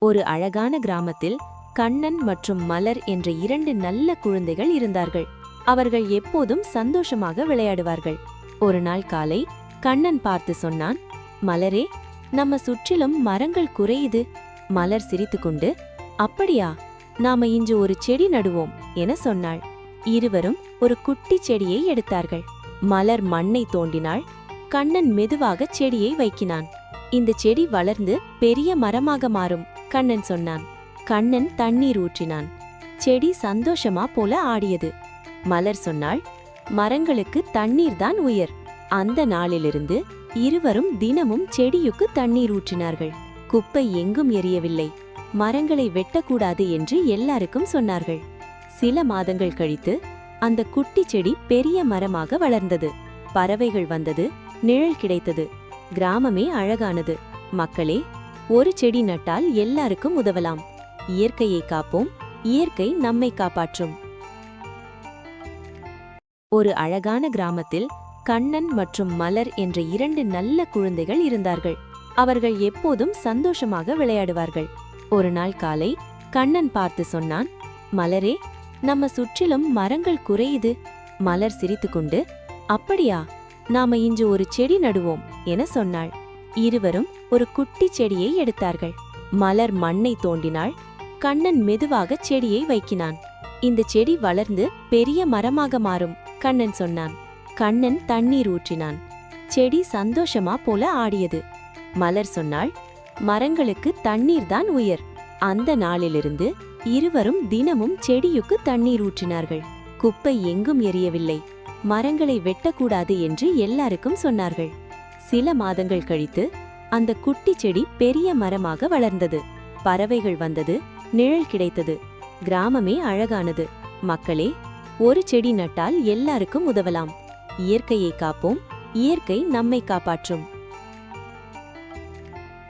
ஒரு அழகான கிராமத்தில் கண்ணன் மற்றும் மலர் என்ற இரண்டு நல்ல குழந்தைகள் இருந்தார்கள். அவர்கள் எப்போதும் சந்தோஷமாக விளையாடுவார்கள். ஒரு நாள் காலை கண்ணன் பார்த்து சொன்னான், மலரே, நம்ம சுற்றிலும் மரங்கள் குறையுது. மலர் சிரித்துக்கொண்டு, அப்படியா, நாம இன்று ஒரு செடி நடுவோம் என சொன்னாள். இருவரும் ஒரு குட்டி செடியை எடுத்தார்கள். மலர் மண்ணை தோண்டினாள். கண்ணன் மெதுவாக செடியை வைக்கினான். இந்த செடி வளர்ந்து பெரிய மரமாக மாறும், கண்ணன் சொன்னான். கண்ணன் தண்ணீர் ஊற்றினான். செடி சந்தோஷமா போல ஆடியது. மலர் சொன்னாள், மரங்களுக்கு தண்ணீர் தான் உயிர். அந்த நாளிலிருந்து இருவரும் தினமும் செடியுக்கு தண்ணீர் ஊற்றினார்கள். குப்பை எங்கும் எரியவில்லை. மரங்களை வெட்டக்கூடாது என்று எல்லாருக்கும் சொன்னார்கள். சில மாதங்கள் கழித்து அந்த குட்டி செடி பெரிய மரமாக வளர்ந்தது. பறவைகள் வந்தது, நிழல் கிடைத்தது. கிராமமே அழகானது. மக்களே, ஒரு செடி நட்டால் எல்லாருக்கும் உதவலாம். இயற்கையை காப்போம், இயற்கை நம்மை காப்பாற்றும். ஒரு அழகான கிராமத்தில் கண்ணன் மற்றும் மலர் என்ற இரண்டு நல்ல குழந்தைகள் இருந்தார்கள். அவர்கள் எப்போதும் சந்தோஷமாக விளையாடுவார்கள். ஒரு நாள் காலை கண்ணன் பார்த்து சொன்னான், மலரே, நம்ம சுற்றிலும் மரங்கள் குறையுது. மலர் சிரித்துக்கொண்டு, அப்படியா, நாம இன்று ஒரு செடி நடுவோம் என சொன்னாள். இருவரும் ஒரு குட்டி செடியை எடுத்தார்கள். மலர் மண்ணை தோண்டினாள். கண்ணன் மெதுவாக செடியை வைக்கினான். இந்த செடி வளர்ந்து பெரிய மரமாக மாறும், கண்ணன் சொன்னான். கண்ணன் தண்ணீர் ஊற்றினான். செடி சந்தோஷமா போல ஆடியது. மலர் சொன்னாள், மரங்களுக்கு தண்ணீர் தான் உயிர். அந்த நாளிலிருந்து இருவரும் தினமும் செடியுக்கு தண்ணீர் ஊற்றினார்கள். குப்பை எங்கும் எரியவில்லை. மரங்களை வெட்டக்கூடாது என்று எல்லாருக்கும் சொன்னார்கள். சில மாதங்கள் கழித்து அந்த குட்டி செடி பெரிய மரமாக வளர்ந்தது. பறவைகள் வந்தது, நிழல் கிடைத்தது. கிராமமே அழகானது. மக்களே, ஒரு செடி நட்டால் எல்லாருக்கும் உதவலாம். இயற்கையை காப்போம், இயற்கை நம்மை காப்பாற்றும்.